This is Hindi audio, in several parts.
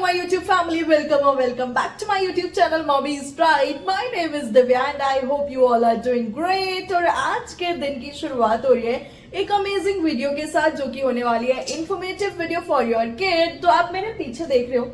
my YouTube family, welcome or welcome back to my YouTube channel Mommy's Pride. My name is Divya and I hope you all are doing great. और आज के दिन की शुरुआत हो रही है एक अमेजिंग वीडियो के साथ जो कि होने वाली है informative video for your kid. तो आप मेरे पीछे देख रहे हो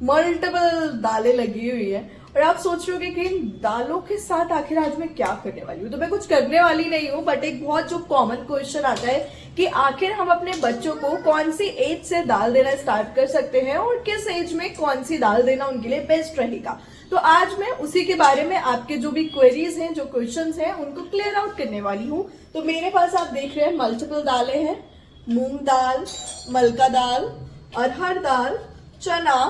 मल्टीपल दालें लगी हुई है और आप सोच रहे हो कि इन दालों के साथ आखिर आज मैं क्या करने वाली हूँ। तो मैं कुछ करने वाली नहीं हूँ, बट एक बहुत जो कॉमन क्वेश्चन आता है कि आखिर हम अपने बच्चों को कौन सी एज से दाल देना स्टार्ट कर सकते हैं और किस एज में कौन सी दाल देना उनके लिए बेस्ट रहेगा। तो आज मैं उसी के बारे में आपके जो भी क्वेरीज हैं, जो क्वेश्चंस हैं, उनको क्लियर आउट करने वाली हूँ। तो मेरे पास आप देख रहे हैं मल्टीपल दालें हैं, मूंग दाल, मलका दाल, अरहर दाल, चना,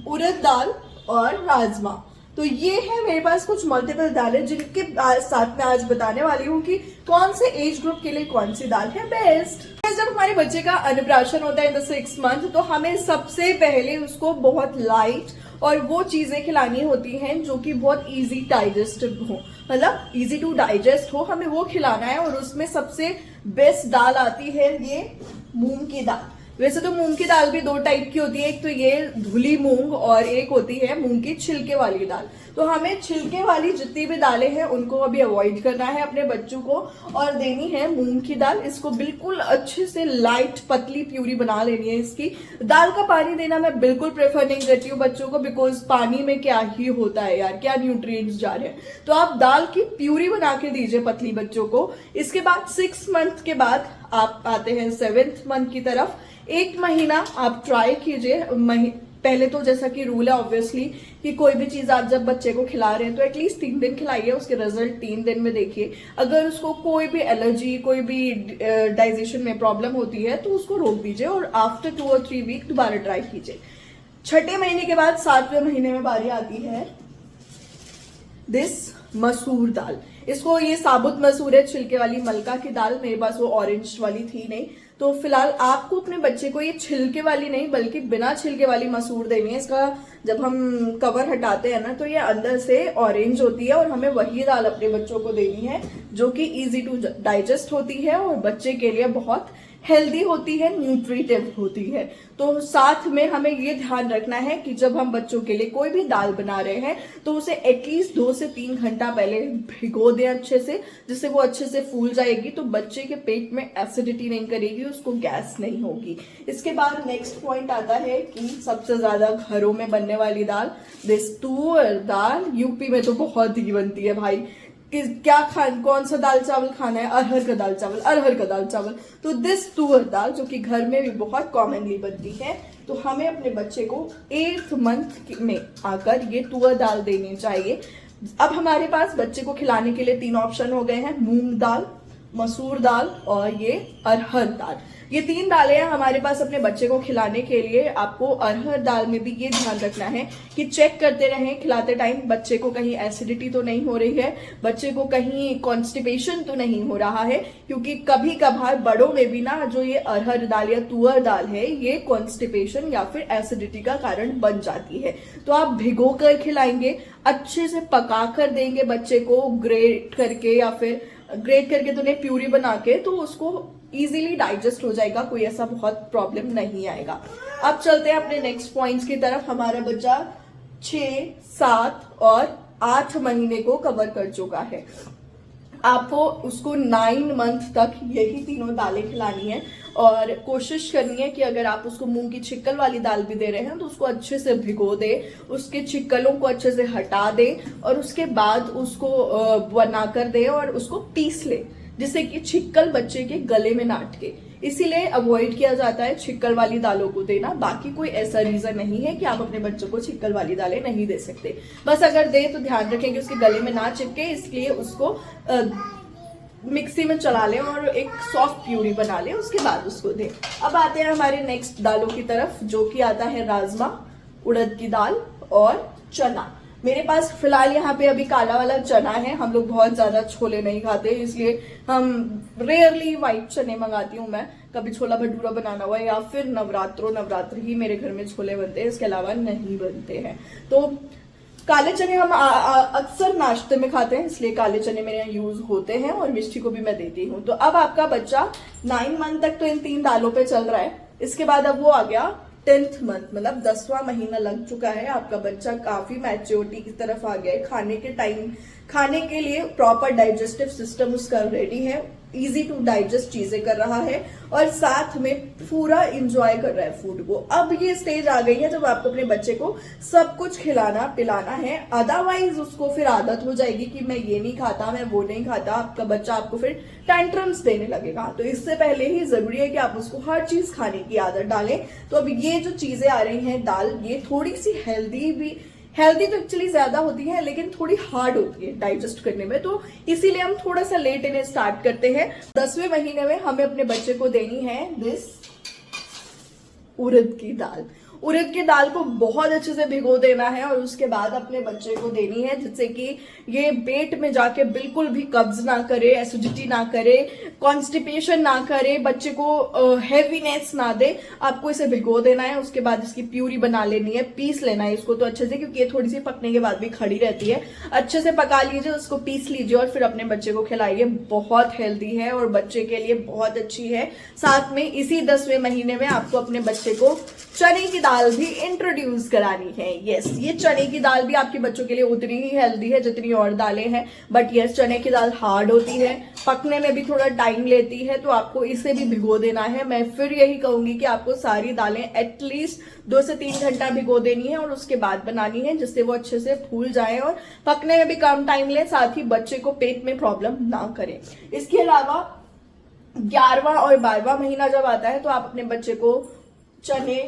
उड़द दाल और राजमा। तो ये है मेरे पास कुछ मल्टीपल दालें जिनके साथ में आज बताने वाली हूँ कि कौन से एज ग्रुप के लिए कौन सी दाल है बेस्ट। जब हमारे बच्चे का अन्नप्राशन होता है इन द 6 मंथ, तो हमें सबसे पहले उसको बहुत लाइट और वो चीजें खिलानी होती हैं जो कि बहुत इजी डाइजेस्टिव हो, मतलब इजी टू डाइजेस्ट हो, हमें वो खिलाना है। और उसमें सबसे बेस्ट दाल आती है ये मूंग की दाल। वैसे तो मूंग की दाल भी 2 टाइप की होती है, एक तो ये धुली मूंग और एक होती है मूंग की छिलके वाली दाल। तो हमें छिलके वाली जितनी भी दालें हैं उनको अभी अवॉइड करना है अपने बच्चों को और देनी है मूंग की दाल। इसको बिल्कुल अच्छे से लाइट पतली प्यूरी बना लेनी है इसकी। दाल का पानी देना मैं बिल्कुल प्रेफर नहीं करती हूँ बच्चों को, बिकॉज पानी में क्या ही होता है यार, क्या न्यूट्रिएंट्स जा रहे हैं। तो आप दाल की प्यूरी बना के दीजिए पतली बच्चों को। इसके बाद 6 मंथ के बाद आप आते हैं 7th मंथ की तरफ। 1 महीना आप ट्राई कीजिए। पहले तो जैसा कि रूल है ऑब्वियसली कि कोई भी चीज आप जब बच्चे को खिला रहे हैं तो एटलीस्ट 3 दिन खिलाइए, उसके रिजल्ट 3 दिन में देखिए। अगर उसको कोई भी एलर्जी, कोई भी डाइजेशन में प्रॉब्लम होती है तो उसको रोक दीजिए और आफ्टर 2 और 3 वीक दोबारा ट्राई कीजिए। 6ठे महीने के बाद 7वें महीने में बारी आती है दिस मसूर दाल। इसको ये साबुत मसूर है, छिलके वाली मलका की दाल। मेरे पास वो ऑरेंज वाली थी नहीं, तो फिलहाल आपको अपने बच्चे को ये छिलके वाली नहीं बल्कि बिना छिलके वाली मसूर देनी है। इसका जब हम कवर हटाते हैं ना तो ये अंदर से ऑरेंज होती है और हमें वही दाल अपने बच्चों को देनी है जो कि इजी टू डाइजेस्ट होती है और बच्चे के लिए बहुत हेल्दी होती है, न्यूट्रिटिव होती है। तो साथ में हमें ये ध्यान रखना है कि जब हम बच्चों के लिए कोई भी दाल बना रहे हैं तो उसे एटलीस्ट 2 से 3 घंटा पहले भिगो दें अच्छे से, जिससे वो अच्छे से फूल जाएगी तो बच्चे के पेट में एसिडिटी नहीं करेगी, उसको गैस नहीं होगी। इसके बाद नेक्स्ट पॉइंट आता है कि सबसे ज्यादा घरों में बनने वाली दाल दिस तुअर दाल। यूपी में तो बहुत ही बनती है भाई कि क्या कौन सा दाल चावल खाना है, अरहर का दाल चावल, अरहर का दाल चावल। तो दिस तुअर दाल जो कि घर में भी बहुत कॉमनली बनती है, तो हमें अपने बच्चे को 8th मंथ में आकर ये तुअर दाल देनी चाहिए। अब हमारे पास बच्चे को खिलाने के लिए 3 ऑप्शन हो गए हैं, मूंग दाल, मसूर दाल और ये अरहर दाल। ये 3 दालें हैं हमारे पास अपने बच्चे को खिलाने के लिए। आपको अरहर दाल में भी ये ध्यान रखना है कि चेक करते रहें खिलाते टाइम बच्चे को कहीं एसिडिटी तो नहीं हो रही है, बच्चे को कहीं कॉन्स्टिपेशन तो नहीं हो रहा है, क्योंकि कभी कभार बड़ों में भी ना जो ये अरहर दाल या तुअर दाल है ये कॉन्स्टिपेशन या फिर एसिडिटी का कारण बन जाती है। तो आप भिगो कर खिलाएंगे, अच्छे से पका कर देंगे बच्चे को, ग्रेट करके तो नहीं, प्यूरी बना के, तो उसको इजीली डाइजेस्ट हो जाएगा, कोई ऐसा बहुत प्रॉब्लम नहीं आएगा। अब चलते हैं अपने नेक्स्ट पॉइंट्स की तरफ। हमारा बच्चा 6, 7 और 8 महीने को कवर कर चुका है। आपको उसको 9 मंथ तक यही तीनों दालें खिलानी है और कोशिश करनी है कि अगर आप उसको मूंग की छिक्कल वाली दाल भी दे रहे हैं तो उसको अच्छे से भिगो दे, उसके छिक्कलों को अच्छे से हटा दे और उसके बाद उसको बनाकर दे और उसको पीस ले, जिससे कि छिक्कल बच्चे के गले में ना अटके। इसीलिए अवॉइड किया जाता है छिक्कल वाली दालों को देना। बाकी कोई ऐसा रीजन नहीं है कि आप अपने बच्चों को छिक्कल वाली दालें नहीं दे सकते। बस अगर दे तो ध्यान रखें कि उसके गले में ना चिपके, इसलिए उसको मिक्सी में चला लें और एक सॉफ्ट प्यूरी बना लें, उसके बाद उसको दें। अब आते हैं हमारे नेक्स्ट दालों की तरफ, जो कि आता है राजमा, उड़द की दाल और चना। मेरे पास फिलहाल यहाँ पे अभी काला वाला चना है। हम लोग बहुत ज्यादा छोले नहीं खाते, इसलिए हम रेयरली व्हाइट चने मंगाती हूँ मैं। कभी छोला भटूरा बनाना हुआ या फिर नवरात्र ही मेरे घर में छोले बनते हैं, इसके अलावा नहीं बनते हैं। तो काले चने हम अक्सर नाश्ते में खाते हैं, इसलिए काले चने मेरे यहाँ यूज होते हैं और मिष्टी को भी मैं देती हूँ। तो अब आपका बच्चा 9 मंथ तक तो इन 3 दालों पे चल रहा है। इसके बाद अब वो आ गया 10th मंथ, मतलब 10वां महीना लग चुका है। आपका बच्चा काफी मैच्योरिटी की तरफ आ गया है। खाने के लिए प्रॉपर डाइजेस्टिव सिस्टम उसका रेडी है, इजी टू डाइजेस्ट चीजें कर रहा है और साथ में पूरा इंजॉय कर रहा है फूड को। अब ये स्टेज आ गई है जब आपको अपने बच्चे को सब कुछ खिलाना पिलाना है, अदरवाइज उसको फिर आदत हो जाएगी कि मैं ये नहीं खाता, मैं वो नहीं खाता। आपका बच्चा आपको फिर टेंट्रम्स देने लगेगा। तो इससे पहले ही जरूरी है कि आप उसको हर चीज खाने की आदत डालें। तो अब ये जो चीजें आ रही हैं दाल, ये थोड़ी सी हेल्दी तो एक्चुअली ज्यादा होती है लेकिन थोड़ी हार्ड होती है डाइजेस्ट करने में, तो इसीलिए हम थोड़ा सा लेट इन्हें स्टार्ट करते हैं। 10वें महीने में हमें अपने बच्चे को देनी है दिस उड़द की दाल। उड़द की दाल को बहुत अच्छे से भिगो देना है और उसके बाद अपने बच्चे को देनी है, जिससे कि ये पेट में जाके बिल्कुल भी कब्ज ना करे, एसिडिटी ना करे, कॉन्स्टिपेशन ना करे, बच्चे को हैवीनेस ना दे। आपको इसे भिगो देना है, उसके बाद इसकी प्यूरी बना लेनी है, पीस लेना है इसको तो अच्छे से, क्योंकि ये थोड़ी सी पकने के बाद भी खड़ी रहती है। अच्छे से पका लीजिए, उसको पीस लीजिए और फिर अपने बच्चे को खिलाइए। बहुत हेल्दी है और बच्चे के लिए बहुत अच्छी है। साथ में इसी 10वें महीने में आपको अपने बच्चे को चने की दाल भी इंट्रोड्यूस करानी है। यस, ये चने की दाल भी आपके बच्चों के लिए उतनी ही हेल्दी है जितनी और दालें हैं, बट यस चने की दाल हार्ड होती है, पकने में भी थोड़ा टाइम लेती है, तो आपको इसे भी भिगो देना है। मैं फिर यही कहूंगी कि आपको सारी दालें एटलीस्ट 2 से 3 घंटा भिगो देनी है और उसके बाद बनानी है, जिससे वो अच्छे से फूल जाए और पकने में भी कम टाइम ले, साथ ही बच्चे को पेट में प्रॉब्लम ना करे। इसके अलावा 11वां और 12वां महीना जब आता है तो आप अपने बच्चे को चने,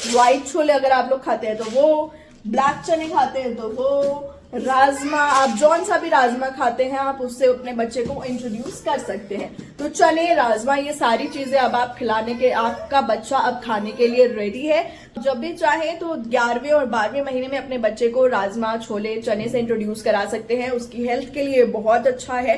व्हाइट छोले अगर आप लोग खाते हैं तो वो, ब्लैक चने खाते हैं तो वो, राजमा, आप जौन सा भी राजमा खाते हैं आप उससे अपने बच्चे को इंट्रोड्यूस कर सकते हैं। तो चने, राजमा, ये सारी चीजें अब आप खिलाने के, आपका बच्चा अब खाने के लिए रेडी है। जब भी चाहे तो 11वें और 12वें महीने में अपने बच्चे को राजमा, छोले, चने से इंट्रोड्यूस करा सकते हैं। उसकी हेल्थ के लिए बहुत अच्छा है।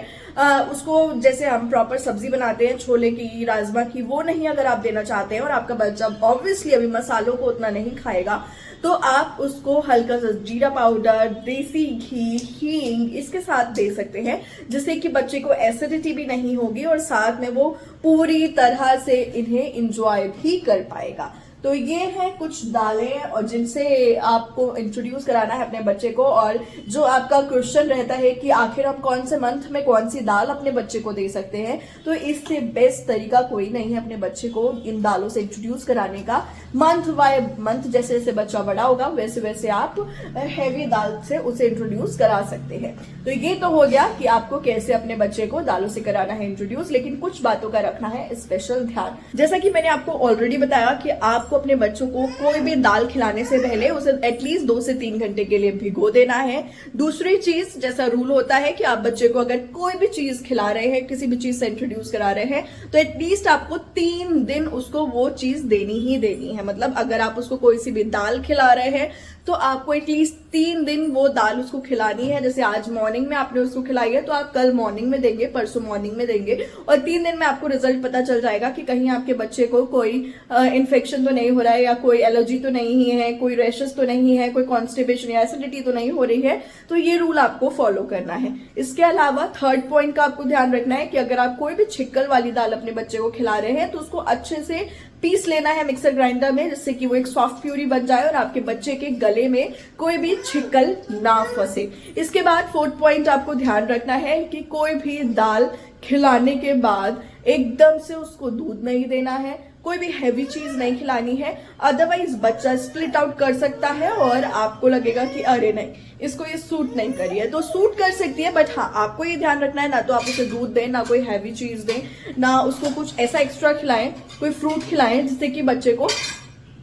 उसको जैसे हम प्रॉपर सब्जी बनाते हैं छोले की, राजमा की, वो नहीं अगर आप देना चाहते हैं और आपका बच्चा ऑब्वियसली अभी मसालों को उतना नहीं खाएगा, तो आप उसको हल्का सा जीरा पाउडर, देसी घी, हींग इसके साथ दे सकते हैं, जिससे कि बच्चे को एसिडिटी भी नहीं होगी और साथ में वो पूरी तरह से इन्हें इंजॉय भी कर पाएगा। तो ये है कुछ दालें और जिनसे आपको इंट्रोड्यूस कराना है अपने बच्चे को। और जो आपका क्वेश्चन रहता है कि आखिर हम कौन से मंथ में कौन सी दाल अपने बच्चे को दे सकते हैं, तो इससे बेस्ट तरीका कोई नहीं है अपने बच्चे को इन दालों से इंट्रोड्यूस कराने का। मंथ बाय मंथ जैसे जैसे बच्चा बड़ा होगा वैसे वैसे आप हैवी दाल से उसे इंट्रोड्यूस करा सकते हैं। तो ये तो हो गया कि आपको कैसे अपने बच्चे को दालों से कराना है इंट्रोड्यूस, लेकिन कुछ बातों का रखना है स्पेशल ध्यान। जैसा कि मैंने आपको ऑलरेडी बताया कि आपको अपने बच्चों को कोई भी दाल खिलाने से पहले उसे एटलीस्ट 2 से 3 घंटे के लिए भिगो देना है। दूसरी चीज, जैसा रूल होता है कि आप बच्चे को अगर कोई भी चीज खिला रहे हैं, किसी भी चीज से इंट्रोड्यूस करा रहे हैं, तो एटलीस्ट आपको 3 दिन उसको वो चीज देनी ही देनी है। मतलब अगर आप उसको कोई सी भी दाल खिला रहे हैं तो आपको एटलीस्ट 3 दिन वो दाल उसको खिलानी है। जैसे आज मॉर्निंग में आपने उसको खिलाई है तो आप कल मॉर्निंग में देंगे, परसों मॉर्निंग में देंगे, और 3 दिन में आपको रिजल्ट पता चल जाएगा कि कहीं आपके बच्चे को कोई इन्फेक्शन तो नहीं हो रहा है, या कोई एलर्जी तो नहीं है, कोई रैशेस तो नहीं है, कोई कॉन्स्टिपेशन या एसिडिटी तो नहीं हो रही है। तो ये रूल आपको फॉलो करना है। इसके अलावा 3rd पॉइंट का आपको ध्यान रखना है कि अगर आप कोई भी छिक्कल वाली दाल अपने बच्चे को खिला रहे हैं तो उसको अच्छे से पीस लेना है मिक्सर ग्राइंडर में, जिससे कि वो एक सॉफ्ट प्यूरी बन जाए और आपके बच्चे के गले में कोई भी छिक्कल ना फंसे। इसके बाद 4th पॉइंट आपको ध्यान रखना है कि कोई भी दाल खिलाने के बाद एकदम से उसको दूध नहीं देना है, कोई भी हैवी चीज नहीं खिलानी है, अदरवाइज बच्चा स्प्लिट आउट कर सकता है और आपको लगेगा कि अरे नहीं इसको ये सूट नहीं करी है। तो सूट कर सकती है, बट हाँ आपको ये ध्यान रखना है ना तो आप उसे दूध दें, ना कोई हैवी चीज दें, ना उसको कुछ ऐसा एक्स्ट्रा खिलाएं, कोई फ्रूट खिलाएं जिससे कि बच्चे को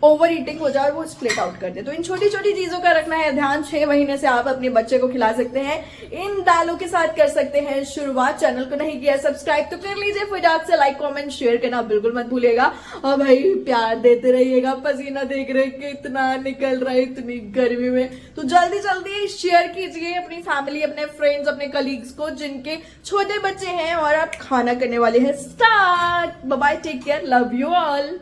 ओवर ईटिंग हो जाए और वो स्प्लिट आउट कर दे। तो इन छोटी छोटी चीजों का रखना है ध्यान। 6 महीने से आप अपने बच्चे को खिला सकते हैं, इन दालों के साथ कर सकते हैं शुरुआत। चैनल को नहीं किया सब्सक्राइब तो कर लीजिए, फटाक से लाइक कमेंट शेयर करना बिल्कुल मत भूलिएगा। और भाई प्यार देते रहिएगा, पसीना देख रहे कितना निकल रहा है इतनी गर्मी में, तो जल्दी जल्दी शेयर कीजिए अपनी फैमिली, अपने फ्रेंड्स, अपने कलीग्स को जिनके छोटे बच्चे हैं और आप खाना करने वाले हैं। Start. Bye bye, take care, love you all.